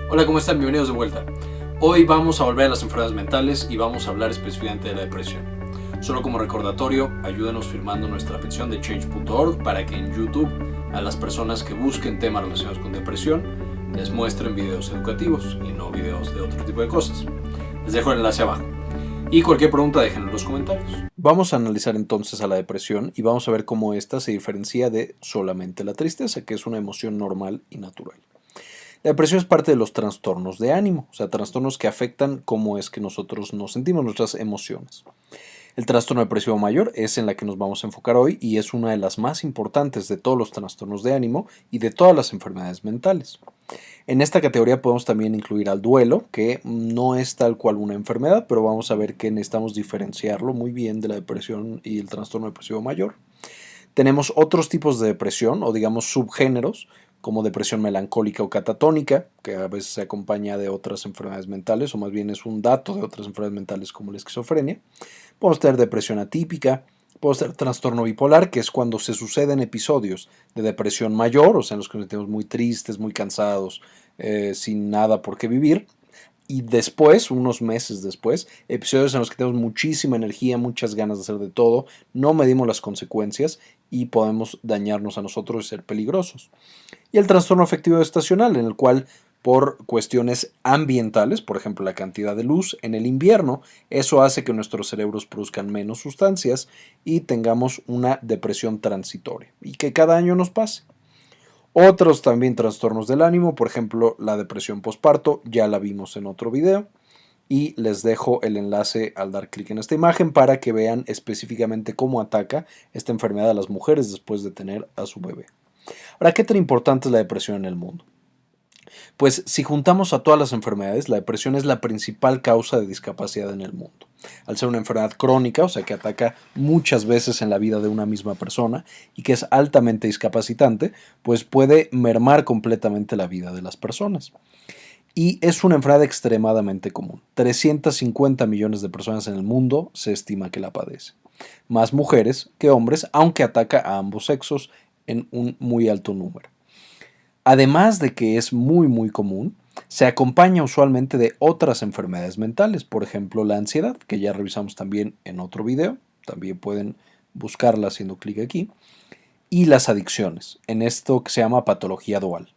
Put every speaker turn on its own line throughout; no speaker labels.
Hola, ¿cómo están? Bienvenidos de vuelta. Hoy vamos a volver a las enfermedades mentales y vamos a hablar específicamente de la depresión. Solo como recordatorio, ayúdenos firmando nuestra petición de change.org para que en YouTube a las personas que busquen temas relacionados con depresión les muestren videos educativos y no videos de otro tipo de cosas. Les dejo el enlace abajo. Y cualquier pregunta déjenlo en los comentarios. Vamos a analizar entonces a la depresión y vamos a ver cómo esta se diferencia de solamente la tristeza, que es una emoción normal y natural. La depresión es parte de los trastornos de ánimo, o sea, trastornos que afectan cómo es que nosotros nos sentimos, nuestras emociones. El trastorno depresivo mayor es en la que nos vamos a enfocar hoy y es una de las más importantes de todos los trastornos de ánimo y de todas las enfermedades mentales. En esta categoría podemos también incluir al duelo, que no es tal cual una enfermedad, pero vamos a ver que necesitamos diferenciarlo muy bien de la depresión y el trastorno depresivo mayor. Tenemos otros tipos de depresión o digamos subgéneros, como depresión melancólica o catatónica, que a veces se acompaña de otras enfermedades mentales, o más bien es un dato de otras enfermedades mentales como la esquizofrenia. Podemos tener depresión atípica, podemos tener trastorno bipolar, que es cuando se suceden episodios de depresión mayor, o sea, en los que nos sentimos muy tristes, muy cansados, sin nada por qué vivir. Y después, unos meses después, episodios en los que tenemos muchísima energía, muchas ganas de hacer de todo, no medimos las consecuencias y podemos dañarnos a nosotros y ser peligrosos. Y el trastorno afectivo estacional, en el cual por cuestiones ambientales, por ejemplo la cantidad de luz en el invierno, eso hace que nuestros cerebros produzcan menos sustancias y tengamos una depresión transitoria y que cada año nos pase. Otros también trastornos del ánimo, por ejemplo la depresión postparto, ya la vimos en otro video y les dejo el enlace al dar clic en esta imagen para que vean específicamente cómo ataca esta enfermedad a las mujeres después de tener a su bebé. Ahora, ¿qué tan importante es la depresión en el mundo? Pues si juntamos a todas las enfermedades, la depresión es la principal causa de discapacidad en el mundo. Al ser una enfermedad crónica, o sea que ataca muchas veces en la vida de una misma persona y que es altamente discapacitante, pues puede mermar completamente la vida de las personas. Y es una enfermedad extremadamente común. 350 millones de personas en el mundo se estima que la padecen. Más mujeres que hombres, aunque ataca a ambos sexos en un muy alto número. Además de que es muy común, se acompaña usualmente de otras enfermedades mentales, por ejemplo la ansiedad, que ya revisamos también en otro video, también pueden buscarla haciendo clic aquí, y las adicciones, en esto que se llama patología dual.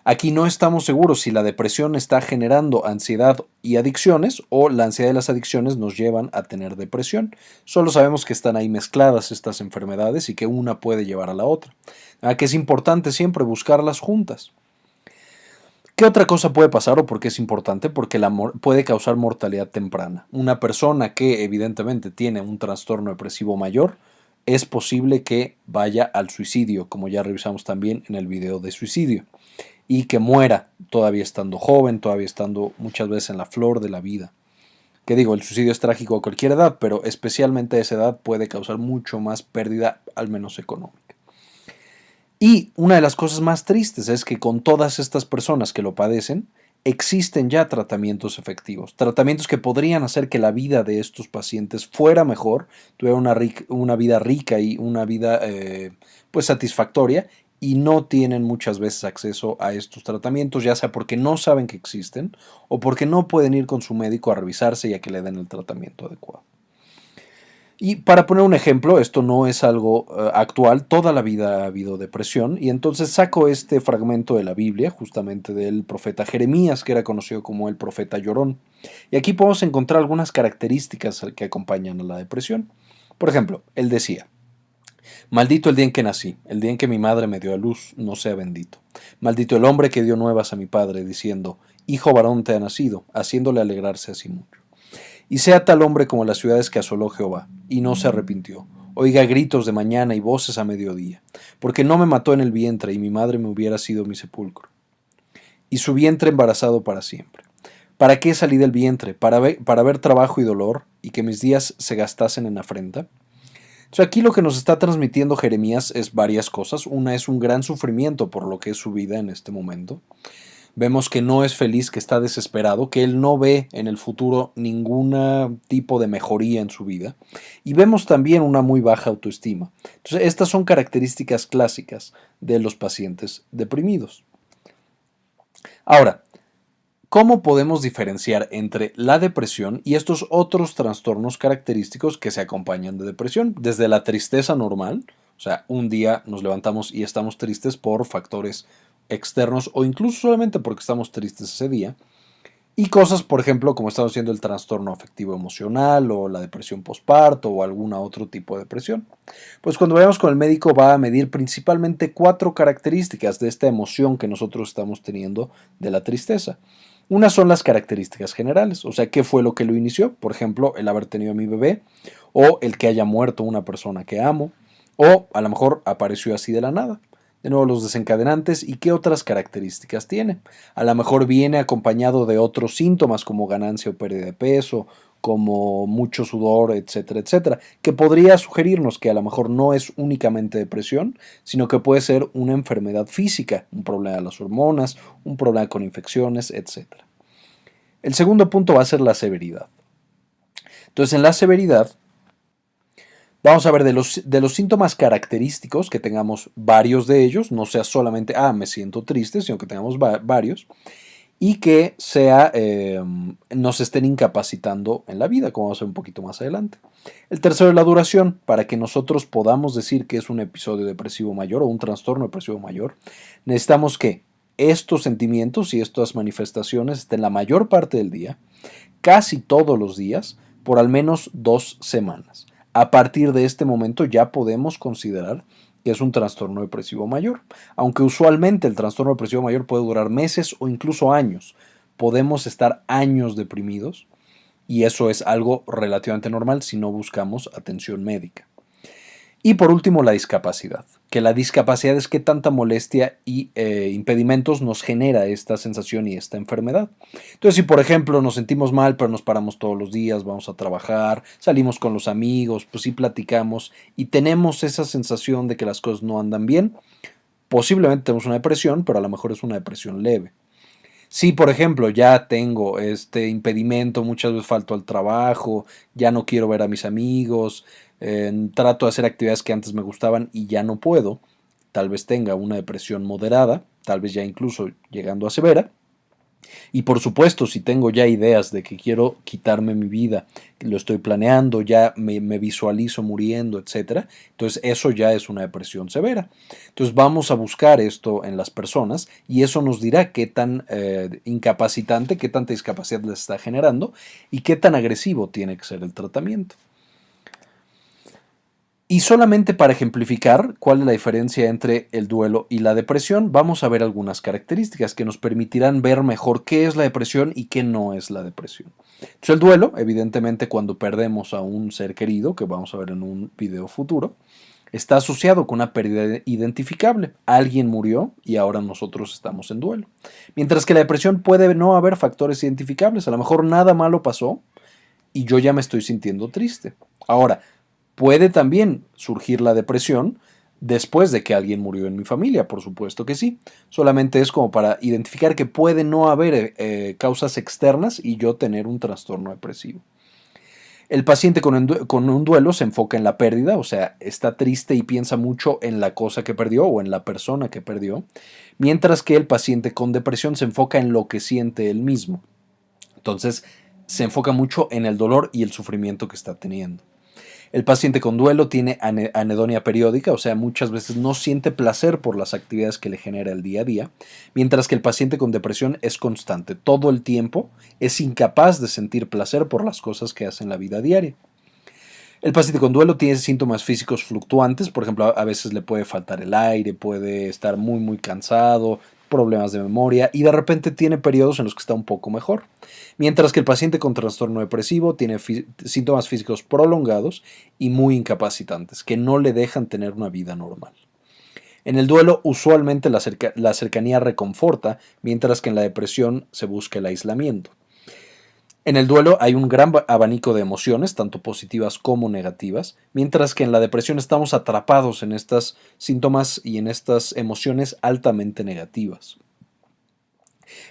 Aquí no estamos seguros si la depresión está generando ansiedad y adicciones o la ansiedad y las adicciones nos llevan a tener depresión. Solo sabemos que están ahí mezcladas estas enfermedades y que una puede llevar a la otra. Que es importante siempre buscarlas juntas. ¿Qué otra cosa puede pasar o por qué es importante? Porque puede causar mortalidad temprana. Una persona que evidentemente tiene un trastorno depresivo mayor, es posible que vaya al suicidio, como ya revisamos también en el video de suicidio, y que muera todavía estando joven, todavía estando muchas veces en la flor de la vida. Que digo, el suicidio es trágico a cualquier edad, pero especialmente a esa edad puede causar mucho más pérdida, al menos económica. Y una de las cosas más tristes es que con todas estas personas que lo padecen, existen ya tratamientos efectivos, tratamientos que podrían hacer que la vida de estos pacientes fuera mejor, tuviera una vida rica y una vida pues satisfactoria, y no tienen muchas veces acceso a estos tratamientos, ya sea porque no saben que existen o porque no pueden ir con su médico a revisarse y a que le den el tratamiento adecuado. Y para poner un ejemplo, esto no es algo actual, toda la vida ha habido depresión, y entonces saco este fragmento de la Biblia, justamente del profeta Jeremías, que era conocido como el profeta llorón. Y aquí podemos encontrar algunas características que acompañan a la depresión. Por ejemplo, él decía: maldito el día en que nací, el día en que mi madre me dio a luz, no sea bendito. Maldito el hombre que dio nuevas a mi padre, diciendo: hijo varón te ha nacido, haciéndole alegrarse así mucho. Y sea tal hombre como las ciudades que asoló Jehová, y no se arrepintió. Oiga gritos de mañana y voces a mediodía, porque no me mató en el vientre, y mi madre me hubiera sido mi sepulcro. Y su vientre embarazado para siempre. ¿Para qué salí del vientre? ¿Para ver trabajo y dolor, y que mis días se gastasen en afrenta? Entonces aquí lo que nos está transmitiendo Jeremías es varias cosas. Una es un gran sufrimiento por lo que es su vida en este momento. Vemos que no es feliz, que está desesperado, que él no ve en el futuro ningún tipo de mejoría en su vida. Y vemos también una muy baja autoestima. Entonces, estas son características clásicas de los pacientes deprimidos. Ahora, ¿Cómo podemos diferenciar entre la depresión y estos otros trastornos característicos que se acompañan de depresión? Desde la tristeza normal, o sea, un día nos levantamos y estamos tristes por factores externos o incluso solamente porque estamos tristes ese día, y cosas, por ejemplo, como estamos haciendo el trastorno afectivo emocional o la depresión postparto o algún otro tipo de depresión. Pues cuando vayamos con el médico va a medir principalmente 4 características de esta emoción que nosotros estamos teniendo de la tristeza. Unas son las características generales, o sea, qué fue lo que lo inició, por ejemplo, el haber tenido a mi bebé, o el que haya muerto una persona que amo, o a lo mejor apareció así de la nada. De nuevo, los desencadenantes y qué otras características tiene. A lo mejor viene acompañado de otros síntomas como ganancia o pérdida de peso, como mucho sudor, etcétera, etcétera, que podría sugerirnos que a lo mejor no es únicamente depresión, sino que puede ser una enfermedad física, un problema de las hormonas, un problema con infecciones, etcétera. El segundo punto va a ser la severidad. Entonces, en la severidad, vamos a ver de los síntomas característicos, que tengamos varios de ellos, no sea solamente, me siento triste, sino que tengamos varios, y que nos estén incapacitando en la vida, como vamos a ver un poquito más adelante. El tercero es la duración. Para que nosotros podamos decir que es un episodio depresivo mayor o un trastorno depresivo mayor, necesitamos que estos sentimientos y estas manifestaciones estén la mayor parte del día, casi todos los días, por al menos 2 semanas. A partir de este momento ya podemos considerar que es un trastorno depresivo mayor. Aunque usualmente el trastorno depresivo mayor puede durar meses o incluso años. Podemos estar años deprimidos y eso es algo relativamente normal si no buscamos atención médica. Y por último, la discapacidad. Que la discapacidad es qué tanta molestia y impedimentos nos genera esta sensación y esta enfermedad. Entonces, si por ejemplo nos sentimos mal, pero nos paramos todos los días, vamos a trabajar, salimos con los amigos, pues sí platicamos y tenemos esa sensación de que las cosas no andan bien, posiblemente tenemos una depresión, pero a lo mejor es una depresión leve. Si, por ejemplo, ya tengo este impedimento, muchas veces falto al trabajo, ya no quiero ver a mis amigos, trato de hacer actividades que antes me gustaban y ya no puedo, tal vez tenga una depresión moderada, tal vez ya incluso llegando a severa. Y por supuesto, si tengo ya ideas de que quiero quitarme mi vida, lo estoy planeando, ya me visualizo muriendo, etcétera, entonces eso ya es una depresión severa. Entonces vamos a buscar esto en las personas y eso nos dirá qué tan incapacitante, qué tanta discapacidad les está generando y qué tan agresivo tiene que ser el tratamiento. Y solamente para ejemplificar cuál es la diferencia entre el duelo y la depresión, vamos a ver algunas características que nos permitirán ver mejor qué es la depresión y qué no es la depresión. Entonces, el duelo, evidentemente, cuando perdemos a un ser querido, que vamos a ver en un video futuro, está asociado con una pérdida identificable. Alguien murió y ahora nosotros estamos en duelo. Mientras que la depresión puede no haber factores identificables. A lo mejor nada malo pasó y yo ya me estoy sintiendo triste. Ahora, puede también surgir la depresión después de que alguien murió en mi familia, por supuesto que sí. Solamente es como para identificar que puede no haber causas externas y yo tener un trastorno depresivo. El paciente con un duelo se enfoca en la pérdida, o sea, está triste y piensa mucho en la cosa que perdió o en la persona que perdió, mientras que el paciente con depresión se enfoca en lo que siente él mismo. Entonces, se enfoca mucho en el dolor y el sufrimiento que está teniendo. El paciente con duelo tiene anedonia periódica, o sea, muchas veces no siente placer por las actividades que le genera el día a día, mientras que el paciente con depresión es constante. Todo el tiempo es incapaz de sentir placer por las cosas que hace en la vida diaria. El paciente con duelo tiene síntomas físicos fluctuantes, por ejemplo, a veces le puede faltar el aire, puede estar muy cansado, problemas de memoria y de repente tiene periodos en los que está un poco mejor. Mientras que el paciente con trastorno depresivo tiene síntomas físicos prolongados y muy incapacitantes, que no le dejan tener una vida normal. En el duelo, usualmente la cercanía reconforta, mientras que en la depresión se busca el aislamiento. En el duelo hay un gran abanico de emociones, tanto positivas como negativas, mientras que en la depresión estamos atrapados en estos síntomas y en estas emociones altamente negativas.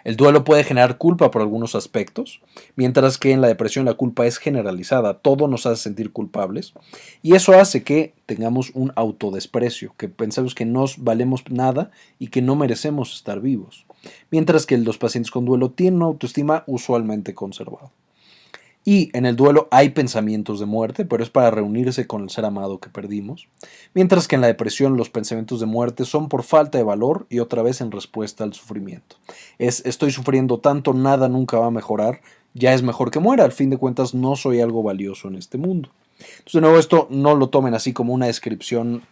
El duelo puede generar culpa por algunos aspectos, mientras que en la depresión la culpa es generalizada, todo nos hace sentir culpables y eso hace que tengamos un autodesprecio, que pensemos que no valemos nada y que no merecemos estar vivos.
mientras que los pacientes con duelo tienen una autoestima usualmente conservada. Y en el duelo hay pensamientos de muerte, pero es para reunirse con el ser amado que perdimos, mientras que en la depresión los pensamientos de muerte son por falta de valor y otra vez en respuesta al sufrimiento. Estoy sufriendo tanto, nada nunca va a mejorar, ya es mejor que muera, al fin de cuentas no soy algo valioso en este mundo. Entonces, de nuevo, esto no lo tomen así como una descripción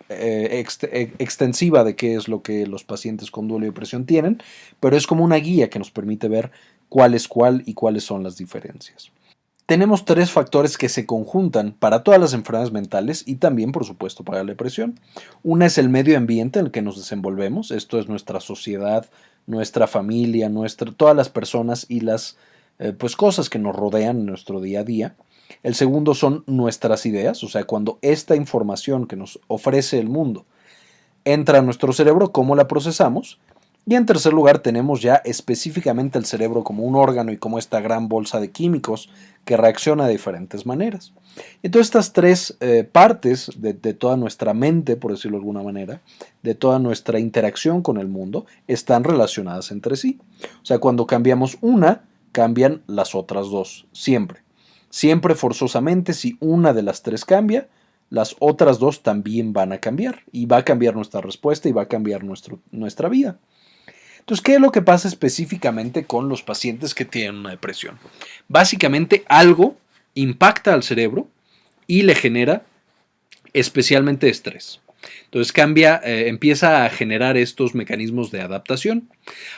extensiva de qué es lo que los pacientes con duelo y depresión tienen, pero es como una guía que nos permite ver cuál es cuál y cuáles son las diferencias. Tenemos 3 factores que se conjuntan para todas las enfermedades mentales y también, por supuesto, para la depresión. Una es el medio ambiente en el que nos desenvolvemos, esto es nuestra sociedad, nuestra familia, todas las personas y las cosas que nos rodean en nuestro día a día. El segundo son nuestras ideas, o sea, cuando esta información que nos ofrece el mundo entra a nuestro cerebro, cómo la procesamos. Y en tercer lugar tenemos ya específicamente el cerebro como un órgano y como esta gran bolsa de químicos que reacciona de diferentes maneras. Entonces estas 3 partes de toda nuestra mente, por decirlo de alguna manera, de toda nuestra interacción con el mundo, están relacionadas entre sí. O sea, cuando cambiamos una, cambian las otras 2, siempre. Siempre forzosamente, si una de las 3 cambia, las otras 2 también van a cambiar. Y va a cambiar nuestra respuesta y va a cambiar nuestra vida. Entonces, ¿qué es lo que pasa específicamente con los pacientes que tienen una depresión? Básicamente, algo impacta al cerebro y le genera especialmente estrés. Entonces empieza a generar estos mecanismos de adaptación.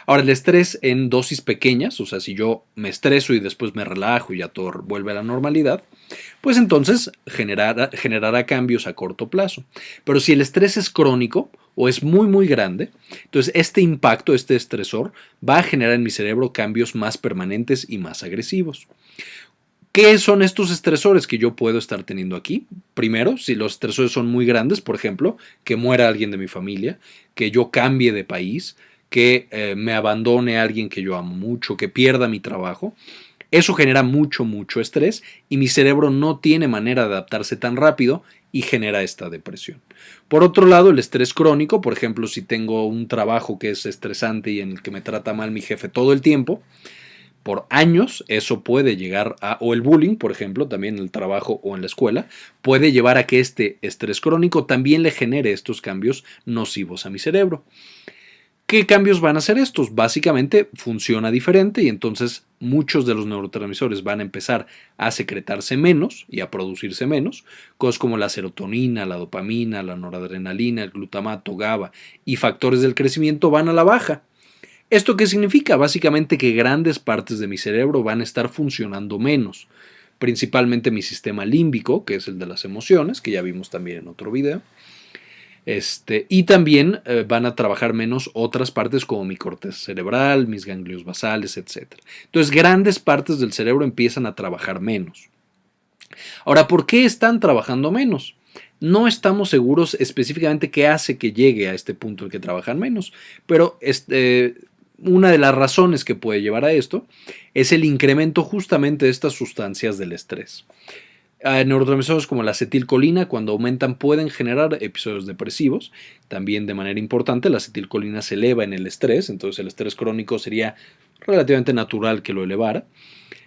Ahora, el estrés en dosis pequeñas, o sea, si yo me estreso y después me relajo y ya todo vuelve a la normalidad, pues entonces generará cambios a corto plazo. Pero si el estrés es crónico o es muy muy grande, entonces este impacto, este estresor, va a generar en mi cerebro cambios más permanentes y más agresivos. ¿Qué son estos estresores que yo puedo estar teniendo aquí? Primero, si los estresores son muy grandes, por ejemplo, que muera alguien de mi familia, que yo cambie de país, que me abandone alguien que yo amo mucho, que pierda mi trabajo, eso genera mucho estrés y mi cerebro no tiene manera de adaptarse tan rápido y genera esta depresión. Por otro lado, el estrés crónico, por ejemplo, si tengo un trabajo que es estresante y en el que me trata mal mi jefe todo el tiempo, por años, eso puede llegar o el bullying, por ejemplo, también en el trabajo o en la escuela, puede llevar a que este estrés crónico también le genere estos cambios nocivos a mi cerebro. ¿Qué cambios van a ser estos? Básicamente funciona diferente y entonces muchos de los neurotransmisores van a empezar a secretarse menos y a producirse menos, cosas como la serotonina, la dopamina, la noradrenalina, el glutamato, GABA y factores del crecimiento van a la baja. ¿Esto qué significa? Básicamente que grandes partes de mi cerebro van a estar funcionando menos, principalmente mi sistema límbico, que es el de las emociones, que ya vimos también en otro video, y también van a trabajar menos otras partes como mi corteza cerebral, mis ganglios basales, etc. Entonces, grandes partes del cerebro empiezan a trabajar menos. Ahora, ¿por qué están trabajando menos? No estamos seguros específicamente qué hace que llegue a este punto en que trabajan menos, pero una de las razones que puede llevar a esto es el incremento justamente de estas sustancias del estrés. Neurotransmisores como la acetilcolina, cuando aumentan, pueden generar episodios depresivos. También, de manera importante, la acetilcolina se eleva en el estrés, entonces el estrés crónico sería relativamente natural que lo elevara.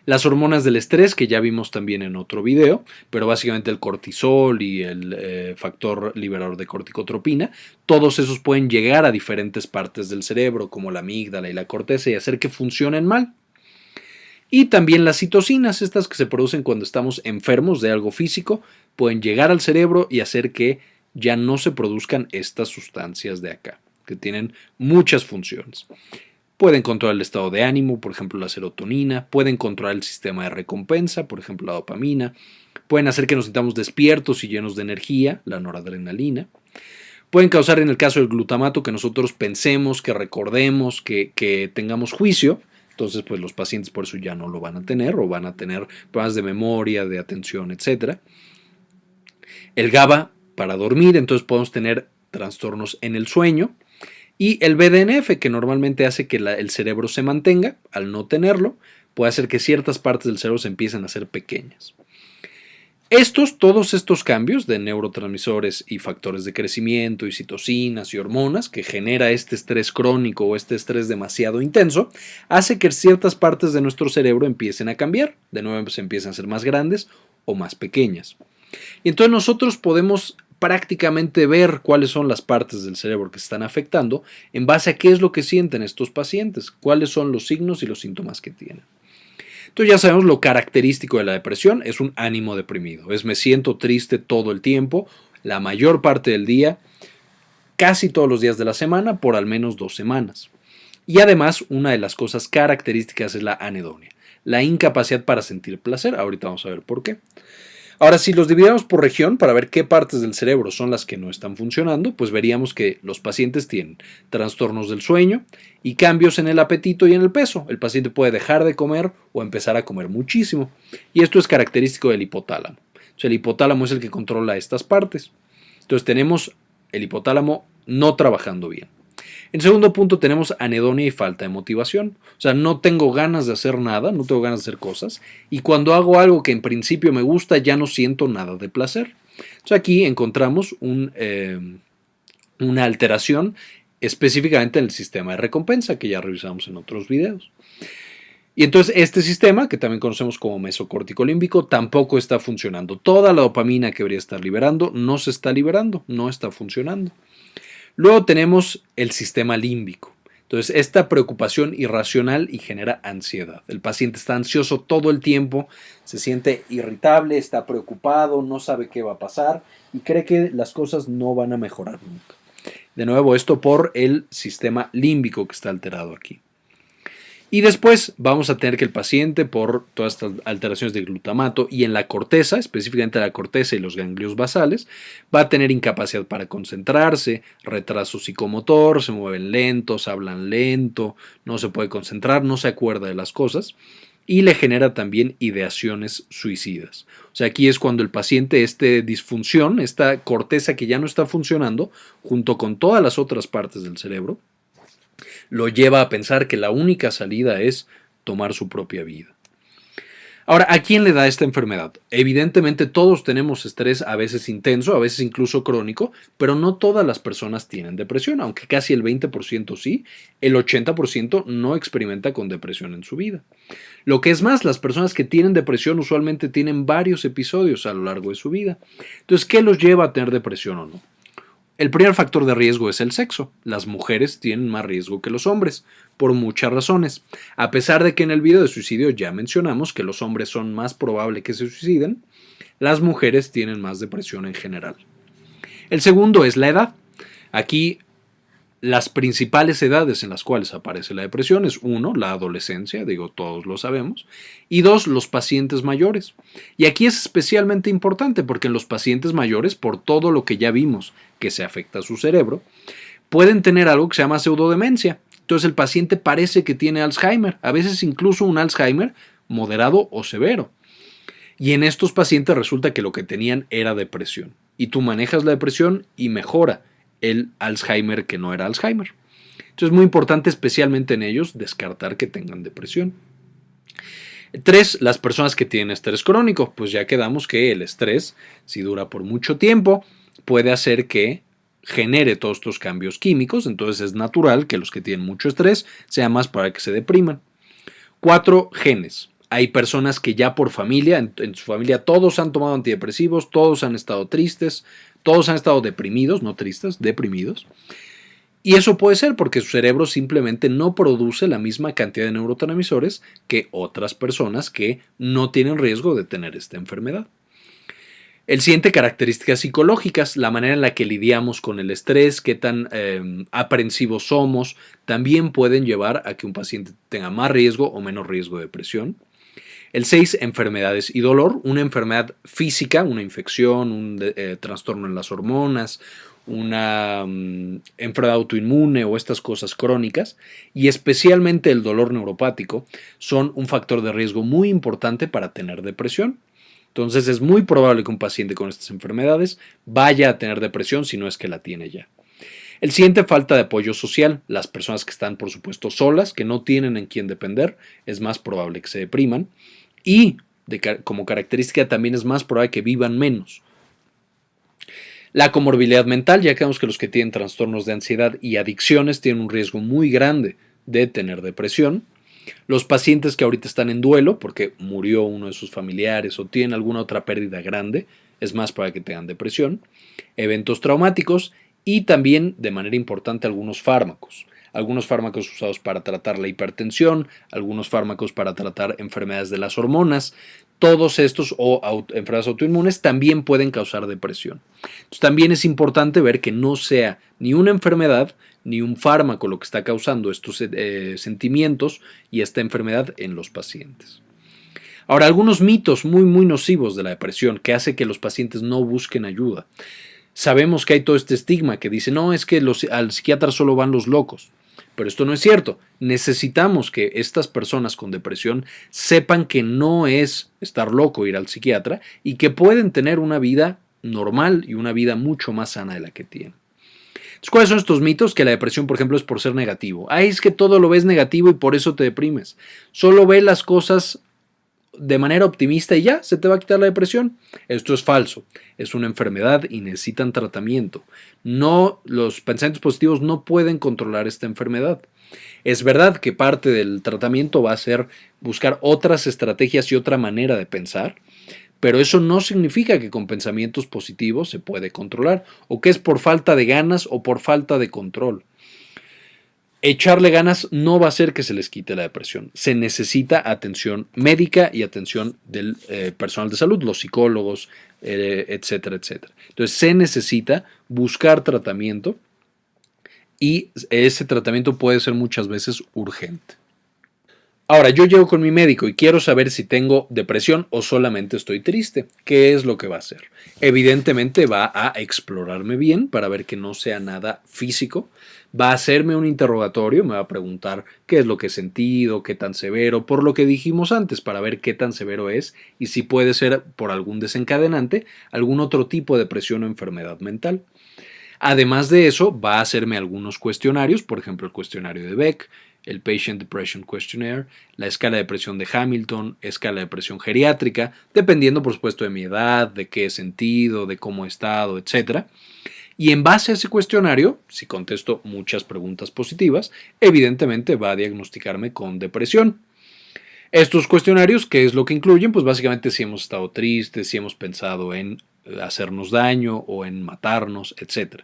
Las hormonas del estrés, que ya vimos también en otro video, pero básicamente el cortisol y el factor liberador de corticotropina, todos esos pueden llegar a diferentes partes del cerebro, como la amígdala y la corteza, y hacer que funcionen mal. Y también las citocinas, estas que se producen cuando estamos enfermos de algo físico, pueden llegar al cerebro y hacer que ya no se produzcan estas sustancias de acá, que tienen muchas funciones. Pueden controlar el estado de ánimo, por ejemplo la serotonina, pueden controlar el sistema de recompensa, por ejemplo la dopamina, pueden hacer que nos sintamos despiertos y llenos de energía, la noradrenalina, pueden causar en el caso del glutamato que nosotros pensemos, que recordemos, que tengamos juicio. Entonces, pues los pacientes por eso ya no lo van a tener o van a tener problemas de memoria, de atención, etc. El GABA para dormir, entonces podemos tener trastornos en el sueño. Y el BDNF, que normalmente hace que el cerebro se mantenga, al no tenerlo, puede hacer que ciertas partes del cerebro se empiecen a hacer pequeñas. Todos estos cambios de neurotransmisores y factores de crecimiento y citocinas y hormonas que genera este estrés crónico o este estrés demasiado intenso, hace que ciertas partes de nuestro cerebro empiecen a cambiar, de nuevo se empiezan a ser más grandes o más pequeñas. Y entonces nosotros podemos prácticamente ver cuáles son las partes del cerebro que se están afectando en base a qué es lo que sienten estos pacientes, cuáles son los signos y los síntomas que tienen. Entonces ya sabemos lo característico de la depresión, es un ánimo deprimido, me siento triste todo el tiempo, la mayor parte del día, casi todos los días de la semana, por al menos 2 semanas. Y además, una de las cosas características es la anedonia, la incapacidad para sentir placer, ahorita vamos a ver por qué. Ahora, si los dividiéramos por región para ver qué partes del cerebro son las que no están funcionando, pues veríamos que los pacientes tienen trastornos del sueño y cambios en el apetito y en el peso. El paciente puede dejar de comer o empezar a comer muchísimo. Y esto es característico del hipotálamo. Entonces, el hipotálamo es el que controla estas partes. Entonces tenemos el hipotálamo no trabajando bien. En segundo punto tenemos anedonia y falta de motivación. O sea, no tengo ganas de hacer nada, no tengo ganas de hacer cosas. Y cuando hago algo que en principio me gusta, ya no siento nada de placer. Entonces aquí encontramos una alteración específicamente en el sistema de recompensa que ya revisamos en otros videos. Y entonces este sistema, que también conocemos como mesocórtico límbico, tampoco está funcionando. Toda la dopamina que debería estar liberando no se está liberando, no está funcionando. Luego tenemos el sistema límbico. Entonces, esta preocupación irracional y genera ansiedad. El paciente está ansioso todo el tiempo, se siente irritable, está preocupado, no sabe qué va a pasar y cree que las cosas no van a mejorar nunca. De nuevo, esto por el sistema límbico que está alterado aquí. Y después vamos a tener que el paciente, por todas estas alteraciones de glutamato y en la corteza, específicamente la corteza y los ganglios basales, va a tener incapacidad para concentrarse, retraso psicomotor, se mueven lentos, hablan lento, no se puede concentrar, no se acuerda de las cosas y le genera también ideaciones suicidas. O sea, aquí es cuando el paciente, esta disfunción, esta corteza que ya no está funcionando, junto con todas las otras partes del cerebro, lo lleva a pensar que la única salida es tomar su propia vida. Ahora, ¿a quién le da esta enfermedad? Evidentemente todos tenemos estrés, a veces intenso, a veces incluso crónico, pero no todas las personas tienen depresión, aunque casi el 20% sí, el 80% no experimenta con depresión en su vida. Lo que es más, las personas que tienen depresión usualmente tienen varios episodios a lo largo de su vida. Entonces, ¿qué los lleva a tener depresión o no? El primer factor de riesgo es el sexo. Las mujeres tienen más riesgo que los hombres, por muchas razones. A pesar de que en el video de suicidio ya mencionamos que los hombres son más probable que se suiciden, las mujeres tienen más depresión en general. El segundo es la edad. Aquí las principales edades en las cuales aparece la depresión es 1, la adolescencia, todos lo sabemos, y 2, los pacientes mayores. Y aquí es especialmente importante porque en los pacientes mayores, por todo lo que ya vimos que se afecta a su cerebro, pueden tener algo que se llama pseudodemencia. Entonces el paciente parece que tiene Alzheimer, a veces incluso un Alzheimer moderado o severo. Y en estos pacientes resulta que lo que tenían era depresión. Y tú manejas la depresión y mejora el Alzheimer que no era Alzheimer. Entonces es muy importante, especialmente en ellos, descartar que tengan depresión. 3, las personas que tienen estrés crónico. Pues ya quedamos que el estrés, si dura por mucho tiempo, puede hacer que genere todos estos cambios químicos. Entonces es natural que los que tienen mucho estrés sea más para que se depriman. 4, genes. Hay personas que ya por familia, en su familia todos han tomado antidepresivos, todos han estado tristes, todos han estado deprimidos, no tristes, deprimidos. Y eso puede ser porque su cerebro simplemente no produce la misma cantidad de neurotransmisores que otras personas que no tienen riesgo de tener esta enfermedad. El siguiente, características psicológicas, la manera en la que lidiamos con el estrés, qué tan aprensivos somos, también pueden llevar a que un paciente tenga más riesgo o menos riesgo de depresión. El 6, enfermedades y dolor, una enfermedad física, una infección, un trastorno en las hormonas, una enfermedad autoinmune o estas cosas crónicas, y especialmente el dolor neuropático, son un factor de riesgo muy importante para tener depresión. Entonces es muy probable que un paciente con estas enfermedades vaya a tener depresión si no es que la tiene ya. El siguiente, falta de apoyo social. Las personas que están, por supuesto, solas, que no tienen en quién depender, es más probable que se depriman. Y como característica también es más probable que vivan menos. La comorbilidad mental, ya que vemos que los que tienen trastornos de ansiedad y adicciones tienen un riesgo muy grande de tener depresión. Los pacientes que ahorita están en duelo porque murió uno de sus familiares o tienen alguna otra pérdida grande, es más probable que tengan depresión. Eventos traumáticos y también, de manera importante, algunos fármacos. Algunos fármacos usados para tratar la hipertensión, algunos fármacos para tratar enfermedades de las hormonas. Todos estos o enfermedades autoinmunes también pueden causar depresión. Entonces, también es importante ver que no sea ni una enfermedad ni un fármaco lo que está causando estos sentimientos y esta enfermedad en los pacientes. Ahora, algunos mitos muy nocivos de la depresión que hace que los pacientes no busquen ayuda. Sabemos que hay todo este estigma que dice, no, es que al psiquiatra solo van los locos. Pero esto no es cierto. Necesitamos que estas personas con depresión sepan que no es estar loco ir al psiquiatra y que pueden tener una vida normal y una vida mucho más sana de la que tienen. Entonces, ¿cuáles son estos mitos? Que la depresión, por ejemplo, es por ser negativo. Es que todo lo ves negativo y por eso te deprimes. Solo ve las cosas de manera optimista y ya, se te va a quitar la depresión. Esto es falso. Es una enfermedad y necesitan tratamiento. Los pensamientos positivos no pueden controlar esta enfermedad. Es verdad que parte del tratamiento va a ser buscar otras estrategias y otra manera de pensar, pero eso no significa que con pensamientos positivos se puede controlar o que es por falta de ganas o por falta de control. Echarle ganas no va a hacer que se les quite la depresión. Se necesita atención médica y atención del personal de salud, los psicólogos, etcétera, etcétera. Entonces se necesita buscar tratamiento y ese tratamiento puede ser muchas veces urgente. Ahora, yo llego con mi médico y quiero saber si tengo depresión o solamente estoy triste. ¿Qué es lo que va a hacer? Evidentemente va a explorarme bien para ver que no sea nada físico. Va a hacerme un interrogatorio, me va a preguntar qué es lo que he sentido, qué tan severo, por lo que dijimos antes, para ver qué tan severo es y si puede ser por algún desencadenante, algún otro tipo de depresión o enfermedad mental. Además de eso, va a hacerme algunos cuestionarios, por ejemplo, el cuestionario de Beck, el Patient Depression Questionnaire, la escala de depresión de Hamilton, escala de depresión geriátrica, dependiendo, por supuesto, de mi edad, de qué he sentido, de cómo he estado, etc. Y en base a ese cuestionario, si contesto muchas preguntas positivas, evidentemente va a diagnosticarme con depresión. Estos cuestionarios, ¿qué es lo que incluyen? Pues básicamente si hemos estado tristes, si hemos pensado en hacernos daño o en matarnos, etc.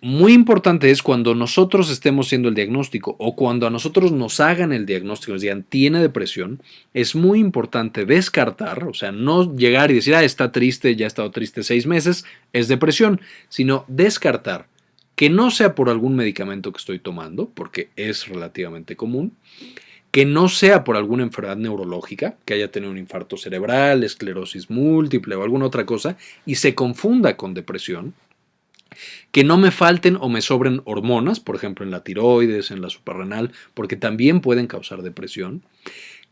Muy importante es cuando nosotros estemos haciendo el diagnóstico o cuando a nosotros nos hagan el diagnóstico, nos digan tiene depresión, es muy importante descartar, o sea, no llegar y decir, está triste, ya ha estado triste 6 meses, es depresión, sino descartar que no sea por algún medicamento que estoy tomando, porque es relativamente común, que no sea por alguna enfermedad neurológica, que haya tenido un infarto cerebral, esclerosis múltiple o alguna otra cosa, y se confunda con depresión, que no me falten o me sobren hormonas, por ejemplo en la tiroides, en la suprarrenal, porque también pueden causar depresión,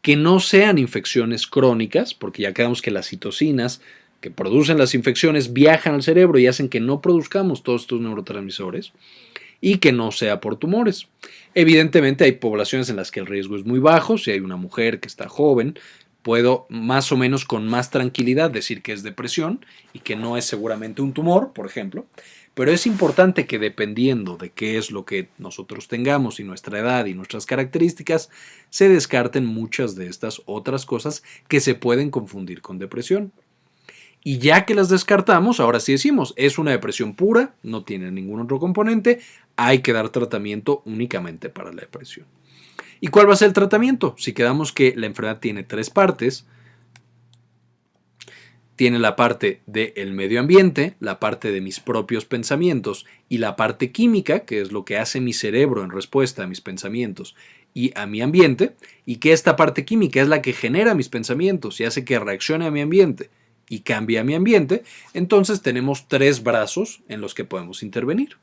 que no sean infecciones crónicas, porque ya quedamos que las citocinas que producen las infecciones viajan al cerebro y hacen que no produzcamos todos estos neurotransmisores, y que no sea por tumores. Evidentemente hay poblaciones en las que el riesgo es muy bajo, si hay una mujer que está joven, puedo más o menos con más tranquilidad decir que es depresión y que no es seguramente un tumor, por ejemplo, pero es importante que dependiendo de qué es lo que nosotros tengamos y nuestra edad y nuestras características, se descarten muchas de estas otras cosas que se pueden confundir con depresión. Y ya que las descartamos, ahora sí decimos, es una depresión pura, no tiene ningún otro componente, hay que dar tratamiento únicamente para la depresión. ¿Y cuál va a ser el tratamiento? Si quedamos que la enfermedad tiene 3 partes, tiene la parte del medio ambiente, la parte de mis propios pensamientos y la parte química, que es lo que hace mi cerebro en respuesta a mis pensamientos y a mi ambiente, y que esta parte química es la que genera mis pensamientos y hace que reaccione a mi ambiente y cambie a mi ambiente, entonces tenemos 3 brazos en los que podemos intervenir.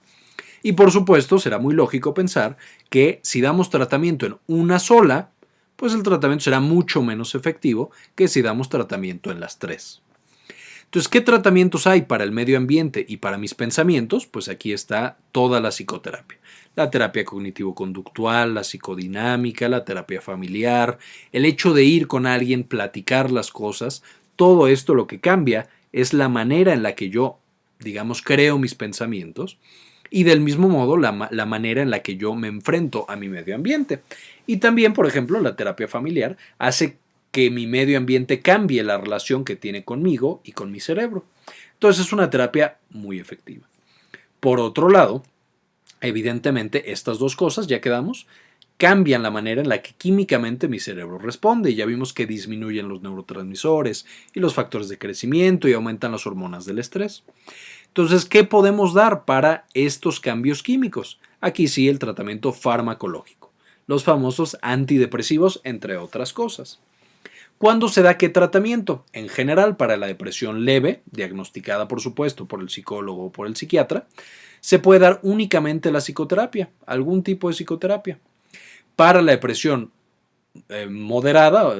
Y por supuesto será muy lógico pensar que si damos tratamiento en una sola, pues el tratamiento será mucho menos efectivo que si damos tratamiento en las 3. Entonces, ¿qué tratamientos hay para el medio ambiente y para mis pensamientos? Pues aquí está toda la psicoterapia. La terapia cognitivo-conductual, la psicodinámica, la terapia familiar, el hecho de ir con alguien, platicar las cosas, todo esto lo que cambia es la manera en la que yo, digamos, creo mis pensamientos y del mismo modo la manera en la que yo me enfrento a mi medio ambiente. Y también, por ejemplo, la terapia familiar hace que mi medio ambiente cambie la relación que tiene conmigo y con mi cerebro. Entonces es una terapia muy efectiva. Por otro lado, evidentemente estas dos cosas, ya quedamos, cambian la manera en la que químicamente mi cerebro responde. Y ya vimos que disminuyen los neurotransmisores y los factores de crecimiento y aumentan las hormonas del estrés. Entonces, ¿qué podemos dar para estos cambios químicos? Aquí sí el tratamiento farmacológico, los famosos antidepresivos, entre otras cosas. ¿Cuándo se da qué tratamiento? En general, para la depresión leve, diagnosticada por supuesto por el psicólogo o por el psiquiatra, se puede dar únicamente la psicoterapia, algún tipo de psicoterapia. Para la depresión moderada,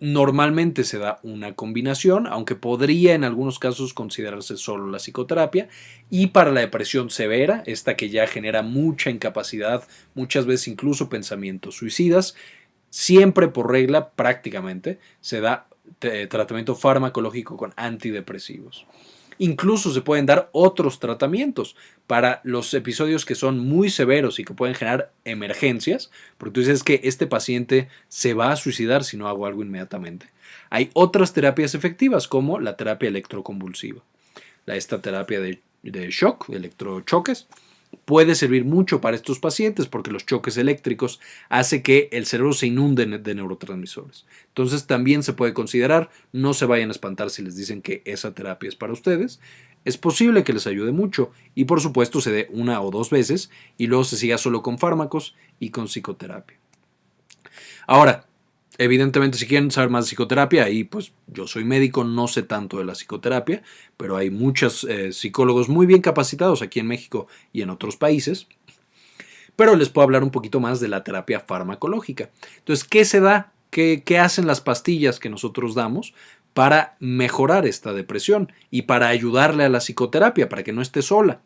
normalmente se da una combinación, aunque podría en algunos casos considerarse solo la psicoterapia. Y para la depresión severa, esta que ya genera mucha incapacidad, muchas veces incluso pensamientos suicidas, siempre por regla prácticamente se da tratamiento farmacológico con antidepresivos. Incluso se pueden dar otros tratamientos para los episodios que son muy severos y que pueden generar emergencias, porque tú dices que este paciente se va a suicidar si no hago algo inmediatamente. Hay otras terapias efectivas como la terapia electroconvulsiva. Esta terapia de shock, de electrochoques, puede servir mucho para estos pacientes porque los choques eléctricos hacen que el cerebro se inunde de neurotransmisores. Entonces también se puede considerar, no se vayan a espantar si les dicen que esa terapia es para ustedes. Es posible que les ayude mucho y por supuesto se dé 1 o 2 veces y luego se siga solo con fármacos y con psicoterapia. Ahora, evidentemente, si quieren saber más de psicoterapia, ahí pues yo soy médico, no sé tanto de la psicoterapia, pero hay muchos psicólogos muy bien capacitados aquí en México y en otros países. Pero les puedo hablar un poquito más de la terapia farmacológica. Entonces, ¿qué se da? ¿Qué hacen las pastillas que nosotros damos para mejorar esta depresión y para ayudarle a la psicoterapia, para que no esté sola?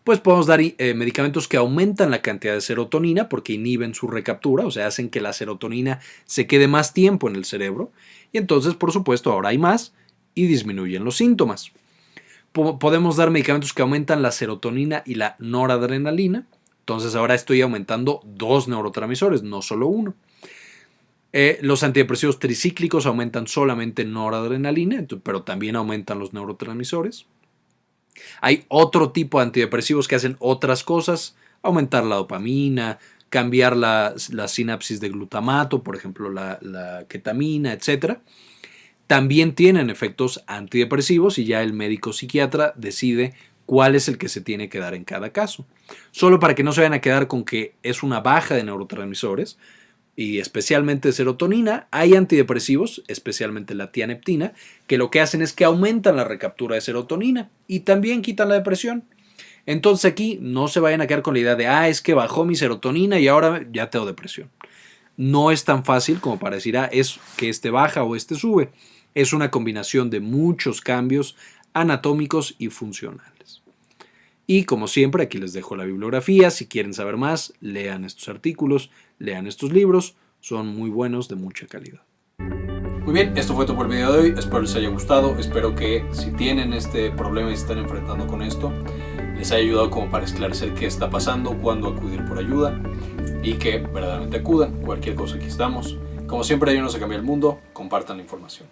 Pues podemos dar medicamentos que aumentan la cantidad de serotonina porque inhiben su recaptura, o sea, hacen que la serotonina se quede más tiempo en el cerebro y entonces, por supuesto, ahora hay más y disminuyen los síntomas. Podemos dar medicamentos que aumentan la serotonina y la noradrenalina, entonces ahora estoy aumentando 2 neurotransmisores, no solo uno. Los antidepresivos tricíclicos aumentan solamente noradrenalina, pero también aumentan los neurotransmisores. Hay otro tipo de antidepresivos que hacen otras cosas, aumentar la dopamina, cambiar la sinapsis de glutamato, por ejemplo la ketamina, etc. También tienen efectos antidepresivos y ya el médico psiquiatra decide cuál es el que se tiene que dar en cada caso. Solo para que no se vayan a quedar con que es una baja de neurotransmisores, y especialmente serotonina, hay antidepresivos, especialmente la tianeptina, que lo que hacen es que aumentan la recaptura de serotonina y también quitan la depresión. Entonces aquí no se vayan a quedar con la idea de, es que bajó mi serotonina y ahora ya tengo depresión. No es tan fácil como para decir, es que este baja o este sube. Es una combinación de muchos cambios anatómicos y funcionales. Y como siempre, aquí les dejo la bibliografía. Si quieren saber más, lean estos artículos, lean estos libros. Son muy buenos, de mucha calidad.
Muy bien, esto fue todo por el video de hoy. Espero les haya gustado. Espero que si tienen este problema y se están enfrentando con esto, les haya ayudado como para esclarecer qué está pasando, cuándo acudir por ayuda y que verdaderamente acudan. Cualquier cosa, aquí estamos. Como siempre, ayúdenos a cambiar el mundo. Compartan la información.